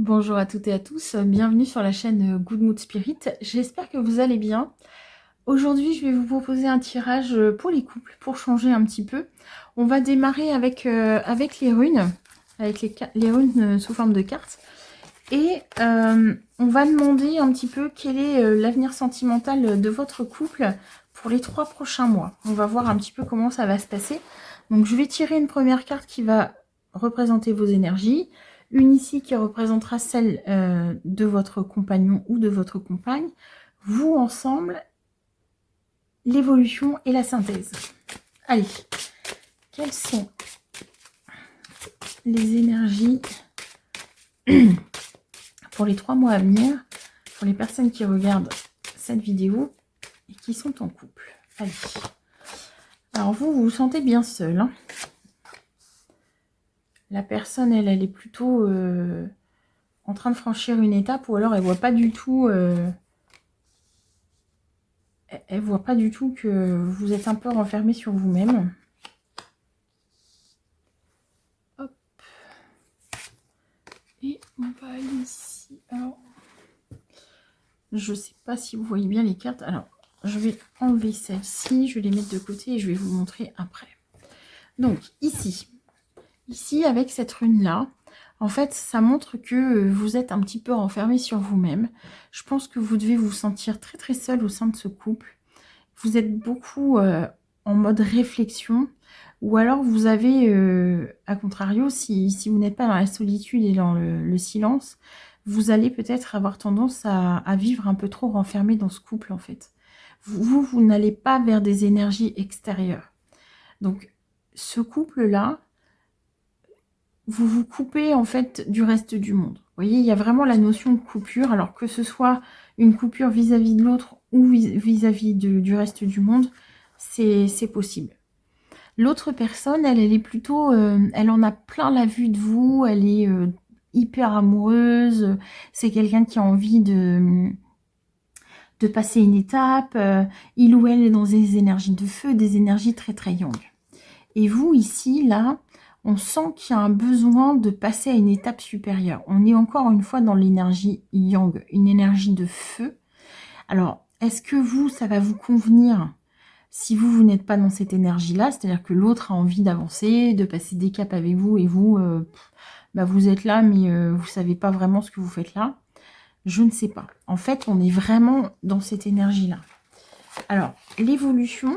Bonjour à toutes et à tous, bienvenue sur la chaîne Good Mood Spirit. J'espère que vous allez bien. Aujourd'hui, je vais vous proposer un tirage pour les couples, pour changer un petit peu. On va démarrer avec les runes, avec les runes sous forme de cartes. Et on va demander un petit peu quel est l'avenir sentimental de votre couple pour les 3 prochains mois. On va voir un petit peu comment ça va se passer. Donc je vais tirer une première carte qui va représenter vos énergies. Une ici qui représentera celle de votre compagnon ou de votre compagne. Vous ensemble, l'évolution et la synthèse. Allez, quelles sont les énergies pour les 3 mois à venir, pour les personnes qui regardent cette vidéo et qui sont en couple? Allez. Alors vous vous sentez bien seul, hein. La personne, elle est plutôt en train de franchir une étape, ou alors elle voit pas du tout... elle voit pas du tout que vous êtes un peu renfermé sur vous-même. Hop. Et on va aller ici. Alors, je sais pas si vous voyez bien les cartes. Alors, je vais enlever celle-ci, je vais les mettre de côté et je vais vous montrer après. Donc, ici, avec cette rune-là, en fait, ça montre que vous êtes un petit peu renfermé sur vous-même. Je pense que vous devez vous sentir très très seul au sein de ce couple. Vous êtes beaucoup en mode réflexion, ou alors vous avez, à contrario, si vous n'êtes pas dans la solitude et dans le silence, vous allez peut-être avoir tendance à vivre un peu trop renfermé dans ce couple, en fait. Vous n'allez pas vers des énergies extérieures. Donc, ce couple-là, vous vous coupez en fait du reste du monde. Vous voyez, il y a vraiment la notion de coupure, alors que ce soit une coupure vis-à-vis de l'autre ou vis-à-vis du reste du monde, c'est possible. L'autre personne, elle est plutôt, elle en a plein la vue de vous, elle est hyper amoureuse, c'est quelqu'un qui a envie de passer une étape, il ou elle est dans des énergies de feu, des énergies très très yang. Et vous, ici, là, on sent qu'il y a un besoin de passer à une étape supérieure. On est encore une fois dans l'énergie yang, une énergie de feu. Alors, est-ce que vous, ça va vous convenir si vous n'êtes pas dans cette énergie-là? C'est-à-dire que l'autre a envie d'avancer, de passer des caps avec vous, et vous, bah vous êtes là, mais vous ne savez pas vraiment ce que vous faites là. Je ne sais pas. En fait, on est vraiment dans cette énergie-là. Alors, l'évolution,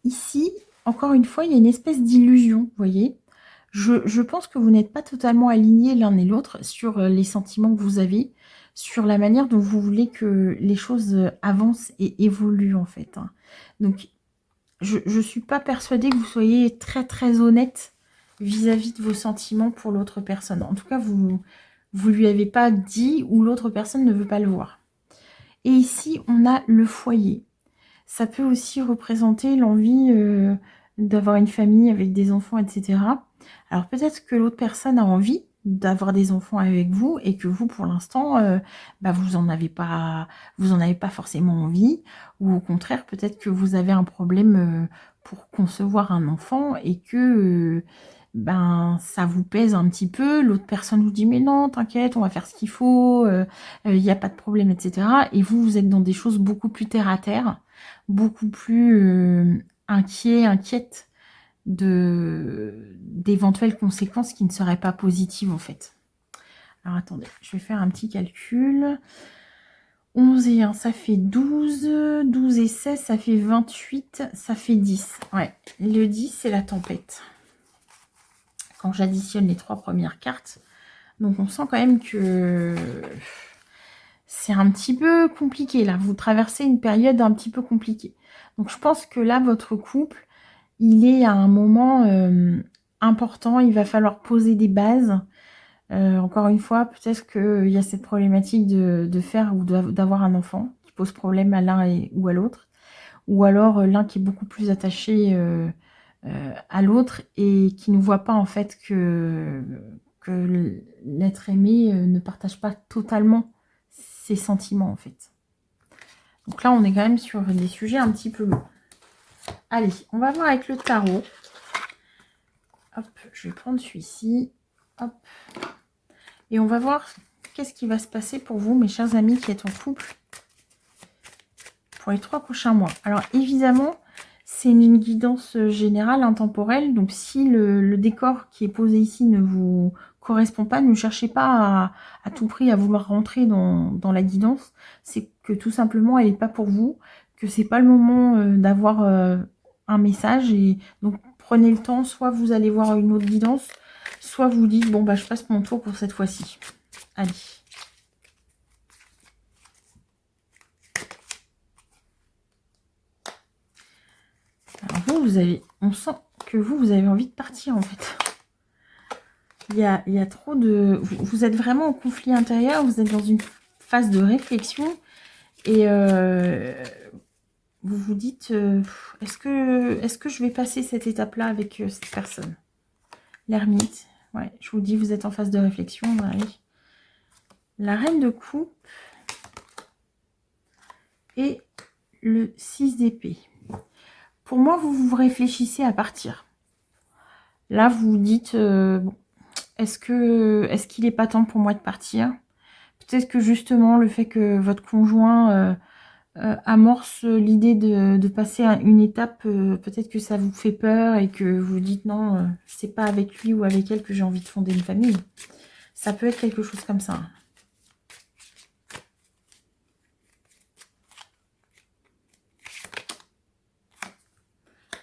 ici, encore une fois, il y a une espèce d'illusion, vous voyez. Je pense que vous n'êtes pas totalement alignés l'un et l'autre sur les sentiments que vous avez, sur la manière dont vous voulez que les choses avancent et évoluent, en fait, hein. Donc, je ne suis pas persuadée que vous soyez très, très honnête vis-à-vis de vos sentiments pour l'autre personne. En tout cas, vous ne lui avez pas dit, ou l'autre personne ne veut pas le voir. Et ici, on a le foyer. Ça peut aussi représenter l'envie d'avoir une famille avec des enfants, etc. Alors peut-être que l'autre personne a envie d'avoir des enfants avec vous et que vous, pour l'instant, bah, vous en avez pas forcément envie, ou au contraire, peut-être que vous avez un problème pour concevoir un enfant et que ben ça vous pèse un petit peu. L'autre personne vous dit mais non, t'inquiète, on va faire ce qu'il faut, il n'y a pas de problème, etc. Et vous, vous êtes dans des choses beaucoup plus terre à terre, beaucoup plus inquiète d'éventuelles conséquences qui ne seraient pas positives, en fait. Alors, attendez, je vais faire un petit calcul. 11 et 1, ça fait 12. 12 et 16, ça fait 28. Ça fait 10. Ouais, le 10, c'est la tempête. Quand j'additionne les 3 premières cartes. Donc, on sent quand même que c'est un petit peu compliqué, là. Vous traversez une période un petit peu compliquée. Donc, je pense que là, votre couple, il est à un moment important. Il va falloir poser des bases. Encore une fois, peut-être qu'il y a cette problématique de faire ou d'avoir un enfant qui pose problème à l'un ou à l'autre. Ou alors l'un qui est beaucoup plus attaché à l'autre et qui ne voit pas en fait que l'être aimé ne partage pas totalement ses sentiments, en fait. Donc là, on est quand même sur des sujets un petit peu lourds. Allez, on va voir avec le tarot. Hop, je vais prendre celui-ci. Hop. Et on va voir qu'est-ce qui va se passer pour vous, mes chers amis qui êtes en couple, pour les 3 prochains mois. Alors évidemment, c'est une guidance générale, intemporelle. Donc si le décor qui est posé ici ne vous correspond pas, ne cherchez pas à tout prix à vouloir rentrer dans la guidance. C'est que tout simplement, elle n'est pas pour vous, que c'est pas le moment d'avoir un message. Et donc prenez le temps, soit vous allez voir une autre guidance, soit vous dites, bon bah je passe mon tour pour cette fois-ci. Allez. Alors vous avez, on sent que vous avez envie de partir en fait. Il y a trop de... Vous êtes vraiment en conflit intérieur, vous êtes dans une phase de réflexion et vous vous dites, est-ce que je vais passer cette étape-là avec cette personne? L'ermite, ouais, je vous dis, vous êtes en phase de réflexion. Allez. La reine de coupe et le 6 d'épée. Pour moi, vous réfléchissez à partir. Là, vous vous dites, bon, est-ce qu'il n'est pas temps pour moi de partir? Peut-être que justement, le fait que votre conjoint amorce l'idée de passer à une étape, peut-être que ça vous fait peur et que vous dites non, c'est pas avec lui ou avec elle que j'ai envie de fonder une famille. Ça peut être quelque chose comme ça.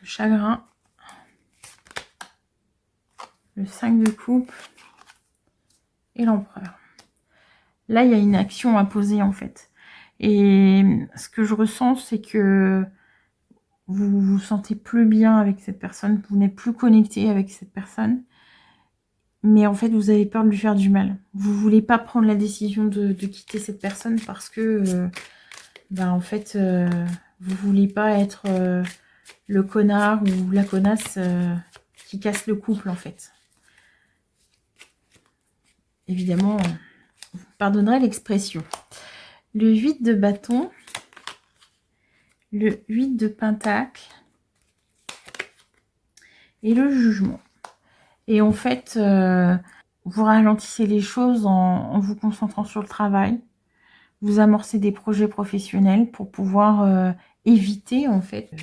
Le chagrin. Le 5 de coupe. Et l'empereur. Là, il y a une action à poser en fait. Et ce que je ressens, c'est que vous vous sentez plus bien avec cette personne, vous n'êtes plus connecté avec cette personne, mais en fait, vous avez peur de lui faire du mal. Vous voulez pas prendre la décision de quitter cette personne parce que, en fait, vous voulez pas être le connard ou la connasse qui casse le couple, en fait. Évidemment, vous pardonnerez l'expression. Le 8 de bâton, le 8 de pentacle et le jugement. Et en fait, vous ralentissez les choses en vous concentrant sur le travail. Vous amorcez des projets professionnels pour pouvoir éviter, en fait,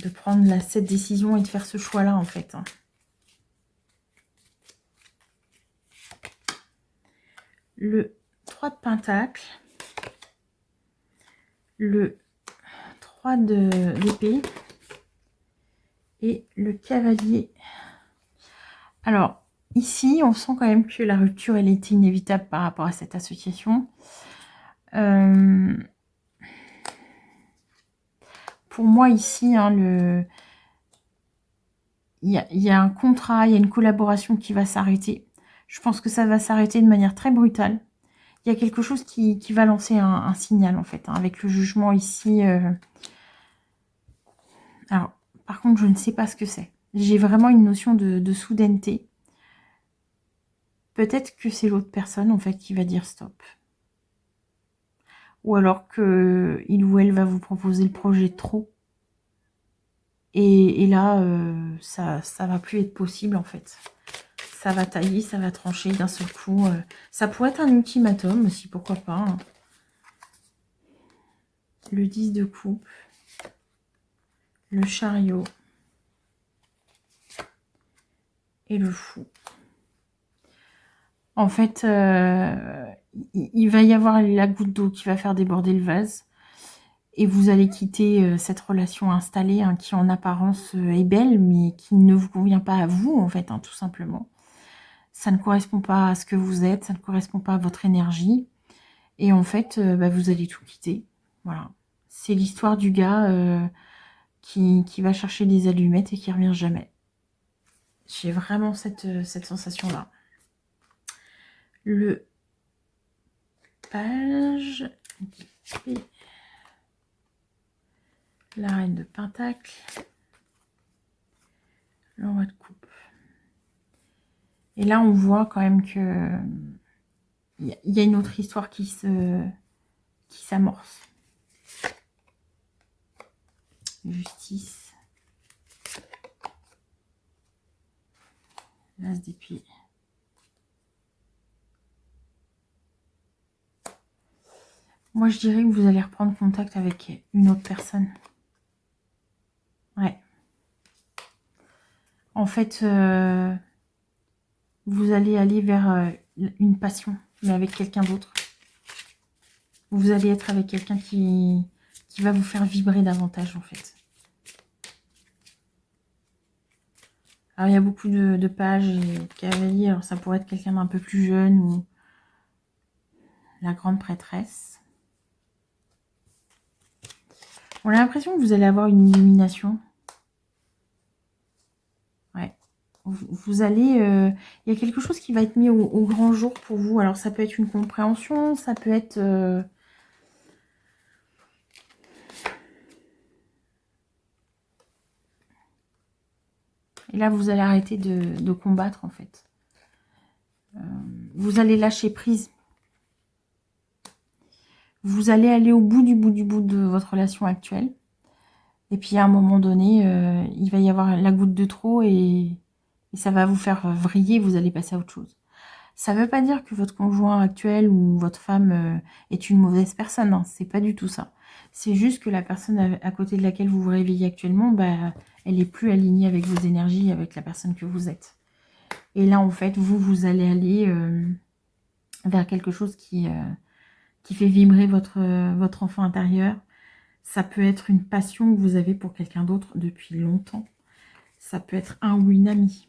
de prendre cette décision et de faire ce choix-là, en fait. Le 3 de pentacle, le 3 d'épée et le cavalier. Alors, ici, on sent quand même que la rupture, elle était inévitable par rapport à cette association. Pour moi, ici, hein, il y a un contrat, il y a une collaboration qui va s'arrêter. Je pense que ça va s'arrêter de manière très brutale. Il y a quelque chose qui va lancer un signal, en fait, hein, avec le jugement ici. Alors, par contre, je ne sais pas ce que c'est. J'ai vraiment une notion de soudaineté. Peut-être que c'est l'autre personne, en fait, qui va dire stop. Ou alors que il ou elle va vous proposer le projet trop. Et là, ça va plus être possible, en fait. Ça va tailler, ça va trancher d'un seul coup. Ça pourrait être un ultimatum aussi, pourquoi pas. Hein. Le 10 de coupe. Le chariot. Et le fou. En fait, il va y avoir la goutte d'eau qui va faire déborder le vase. Et vous allez quitter cette relation installée, hein, qui en apparence est belle, mais qui ne vous convient pas à vous, en fait, hein, tout simplement. Ça ne correspond pas à ce que vous êtes, ça ne correspond pas à votre énergie. Et en fait, vous allez tout quitter. Voilà. C'est l'histoire du gars qui va chercher des allumettes et qui revient jamais. J'ai vraiment cette sensation-là. Le page d'épée. La reine de pentacle. Le roi de coupe. Et là, on voit quand même que il y a une autre histoire qui s'amorce. Justice. L'as d'épée. Moi, je dirais que vous allez reprendre contact avec une autre personne. Ouais. En fait, vous allez aller vers une passion, mais avec quelqu'un d'autre. Vous allez être avec quelqu'un qui va vous faire vibrer davantage, en fait. Alors, il y a beaucoup de pages et de cavaliers. Alors, ça pourrait être quelqu'un d'un peu plus jeune ou la grande prêtresse. On a l'impression que vous allez avoir une illumination. Ouais. Vous allez... il y a quelque chose qui va être mis au grand jour pour vous. Alors, ça peut être une compréhension, ça peut être... Et là, vous allez arrêter de combattre, en fait. Vous allez lâcher prise. Vous allez aller au bout du bout de votre relation actuelle. Et puis, à un moment donné, il va y avoir la goutte de trop et ça va vous faire vriller. Vous allez passer à autre chose. Ça ne veut pas dire que votre conjoint actuel ou votre femme est une mauvaise personne. Non, c'est pas du tout ça. C'est juste que la personne à côté de laquelle vous vous réveillez actuellement, bah, elle est plus alignée avec vos énergies, avec la personne que vous êtes. Et là, en fait, vous allez aller vers quelque chose qui fait vibrer votre enfant intérieur. Ça peut être une passion que vous avez pour quelqu'un d'autre depuis longtemps. Ça peut être un ou une amie.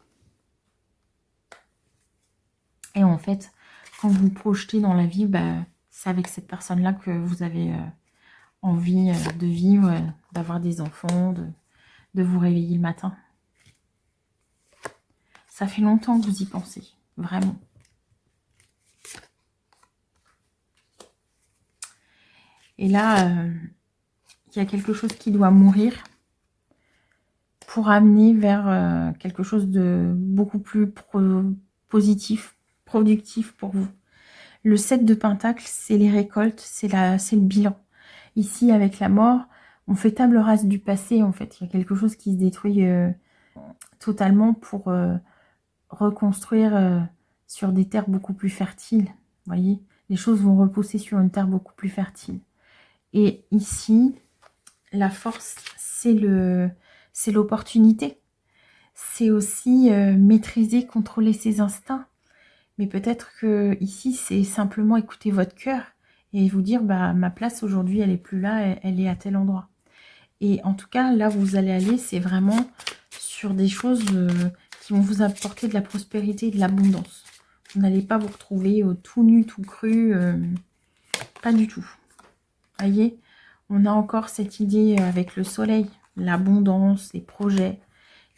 Et en fait, quand vous vous projetez dans la vie, bah, c'est avec cette personne-là que vous avez envie de vivre, d'avoir des enfants, de vous réveiller le matin. Ça fait longtemps que vous y pensez, vraiment. Et là, il y a quelque chose qui doit mourir pour amener vers quelque chose de beaucoup plus positif, productif pour vous. Le 7 de Pentacle, c'est les récoltes, c'est le bilan. Ici, avec la mort, on fait table rase du passé, en fait. Il y a quelque chose qui se détruit totalement pour reconstruire sur des terres beaucoup plus fertiles. Vous voyez, les choses vont repousser sur une terre beaucoup plus fertile. Et ici, la force, c'est l'opportunité. C'est aussi maîtriser, contrôler ses instincts. Mais peut-être que ici, c'est simplement écouter votre cœur et vous dire, bah, ma place aujourd'hui, elle est plus là, elle est à tel endroit. Et en tout cas, là où vous allez aller, c'est vraiment sur des choses qui vont vous apporter de la prospérité et de l'abondance. Vous n'allez pas vous retrouver tout nu, tout cru, pas du tout. Vous voyez, on a encore cette idée avec le soleil, l'abondance, les projets.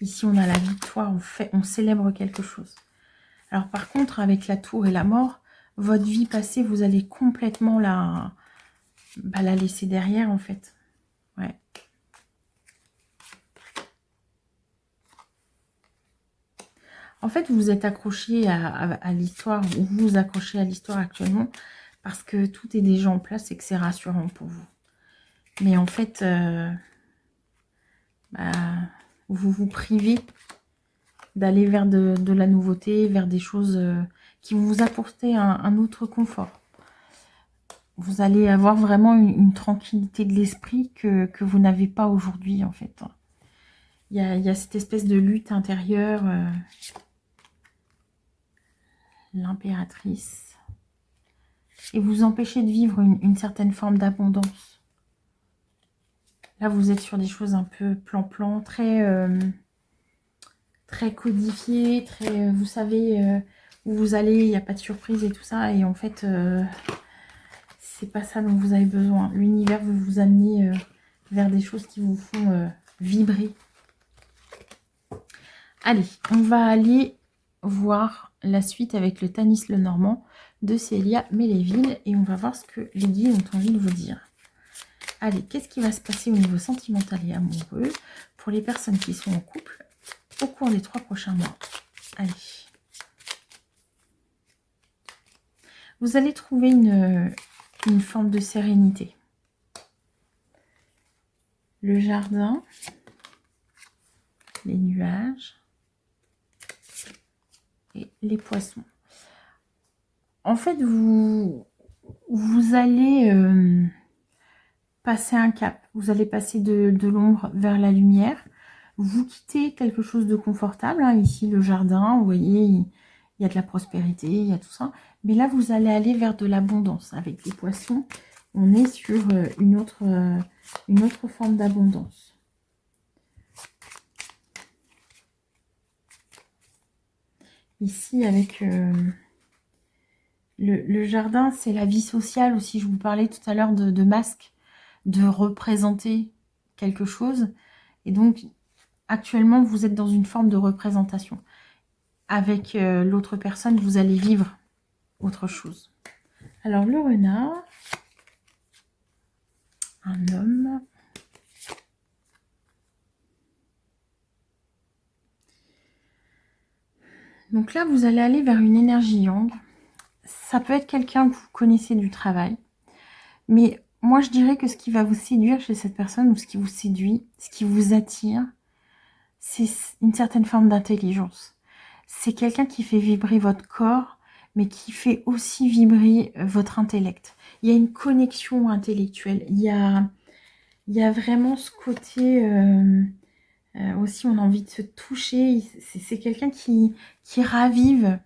Ici, on a la victoire, on célèbre quelque chose. Alors par contre, avec la tour et la mort, votre vie passée, vous allez complètement la laisser derrière, en fait. Ouais. En fait, vous êtes accroché à l'histoire, ou vous vous accrochez à l'histoire actuellement, parce que tout est déjà en place et que c'est rassurant pour vous. Mais en fait, vous vous privez d'aller vers de la nouveauté, vers des choses qui vont vous apporter un autre confort. Vous allez avoir vraiment une tranquillité de l'esprit que vous n'avez pas aujourd'hui, en fait. Il y a cette espèce de lutte intérieure. L'impératrice. Et vous empêchez de vivre une certaine forme d'abondance. Là, vous êtes sur des choses un peu plan-plan, très codifiées, très, vous savez où vous allez, il n'y a pas de surprise et tout ça. Et en fait, c'est pas ça dont vous avez besoin. L'univers veut vous amener vers des choses qui vous font vibrer. Allez, on va aller voir la suite avec le Tanis Lenormand de Célia Méléville et on va voir ce que les guides ont envie de vous dire. Allez, qu'est-ce qui va se passer au niveau sentimental et amoureux pour les personnes qui sont en couple au cours des 3 prochains mois? Allez. Vous allez trouver une forme de sérénité. Le jardin, les nuages et les poissons. En fait, vous vous allez passer un cap. Vous allez passer de l'ombre vers la lumière. Vous quittez quelque chose de confortable. Hein. Ici, le jardin, vous voyez, il y a de la prospérité, il y a tout ça. Mais là, vous allez aller vers de l'abondance. Avec les poissons, on est sur une autre forme d'abondance. Ici, avec le jardin, c'est la vie sociale aussi. Je vous parlais tout à l'heure de masque, de représenter quelque chose. Et donc, actuellement, vous êtes dans une forme de représentation. Avec l'autre personne, vous allez vivre autre chose. Alors, le renard, un homme. Donc là, vous allez aller vers une énergie yang. Ça peut être quelqu'un que vous connaissez du travail. Mais moi, je dirais que ce qui va vous séduire chez cette personne, ou ce qui vous séduit, ce qui vous attire, c'est une certaine forme d'intelligence. C'est quelqu'un qui fait vibrer votre corps, mais qui fait aussi vibrer votre intellect. Il y a une connexion intellectuelle. Il y a vraiment ce côté... aussi, on a envie de se toucher. C'est quelqu'un qui ravive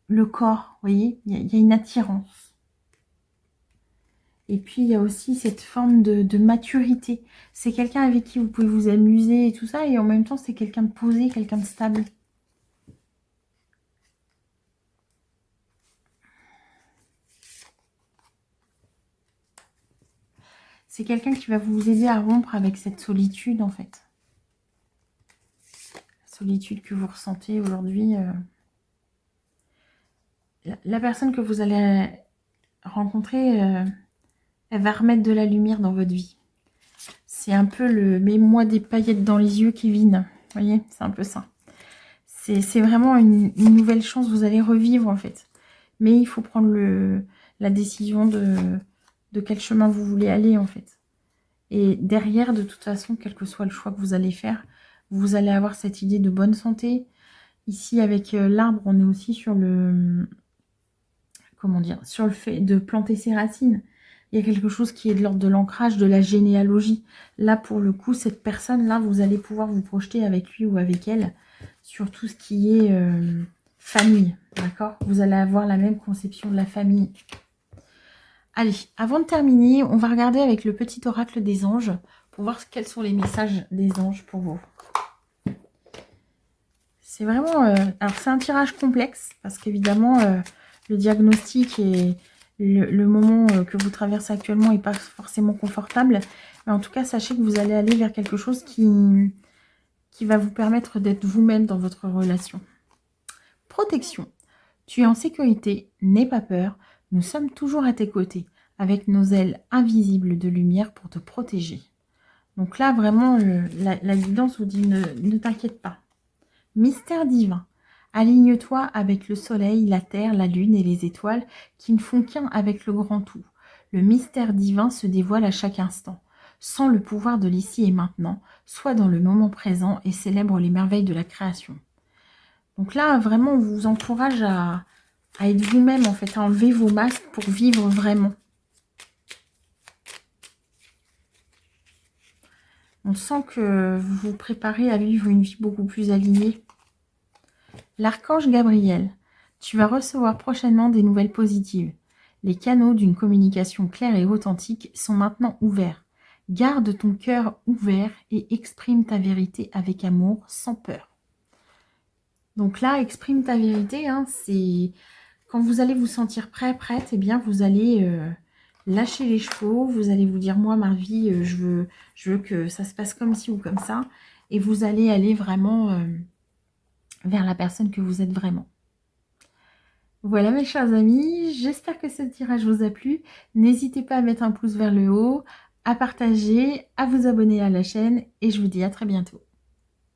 le corps. Vous voyez, il y a une attirance. Et puis, il y a aussi cette forme de maturité. C'est quelqu'un avec qui vous pouvez vous amuser et tout ça. Et en même temps, c'est quelqu'un de posé, quelqu'un de stable. C'est quelqu'un qui va vous aider à rompre avec cette solitude, en fait. La solitude que vous ressentez aujourd'hui. La personne que vous allez rencontrer, elle va remettre de la lumière dans votre vie. C'est un peu le « mets-moi des paillettes dans les yeux, Kevin ». Vous voyez, c'est un peu ça. C'est vraiment une nouvelle chance. Vous allez revivre, en fait. Mais il faut prendre la décision de quel chemin vous voulez aller, en fait. Et derrière, de toute façon, quel que soit le choix que vous allez faire, vous allez avoir cette idée de bonne santé. Ici, avec l'arbre, on est aussi sur le... Comment dire? Sur le fait de planter ses racines. Il y a quelque chose qui est de l'ordre de l'ancrage, de la généalogie. Là, pour le coup, cette personne-là, vous allez pouvoir vous projeter avec lui ou avec elle sur tout ce qui est famille. D'accord? Vous allez avoir la même conception de la famille. Allez, avant de terminer, on va regarder avec le petit oracle des anges pour voir quels sont les messages des anges pour vous. C'est vraiment... alors, c'est un tirage complexe parce qu'évidemment, le diagnostic et le moment que vous traversez actuellement n'est pas forcément confortable. Mais en tout cas, sachez que vous allez aller vers quelque chose qui va vous permettre d'être vous-même dans votre relation. Protection. Tu es en sécurité, n'aie pas peur. Nous sommes toujours à tes côtés, avec nos ailes invisibles de lumière pour te protéger. Donc là, vraiment, la guidance vous dit ne t'inquiète pas. Mystère divin. Aligne-toi avec le soleil, la terre, la lune et les étoiles qui ne font qu'un avec le grand tout. Le mystère divin se dévoile à chaque instant. Sens le pouvoir de l'ici et maintenant, sois dans le moment présent et célèbre les merveilles de la création. Donc là, vraiment, on vous encourage à être vous-même, en fait, à enlever vos masques pour vivre vraiment. On sent que vous vous préparez à vivre une vie beaucoup plus alignée. L'archange Gabriel, tu vas recevoir prochainement des nouvelles positives. Les canaux d'une communication claire et authentique sont maintenant ouverts. Garde ton cœur ouvert et exprime ta vérité avec amour, sans peur. Donc là, exprime ta vérité, hein, c'est quand vous allez vous sentir prêt, prête, eh bien vous allez lâcher les chevaux, vous allez vous dire, moi, ma vie, je veux que ça se passe comme ci ou comme ça, et vous allez aller vraiment vers la personne que vous êtes vraiment. Voilà mes chers amis, j'espère que ce tirage vous a plu. N'hésitez pas à mettre un pouce vers le haut, à partager, à vous abonner à la chaîne, et je vous dis à très bientôt.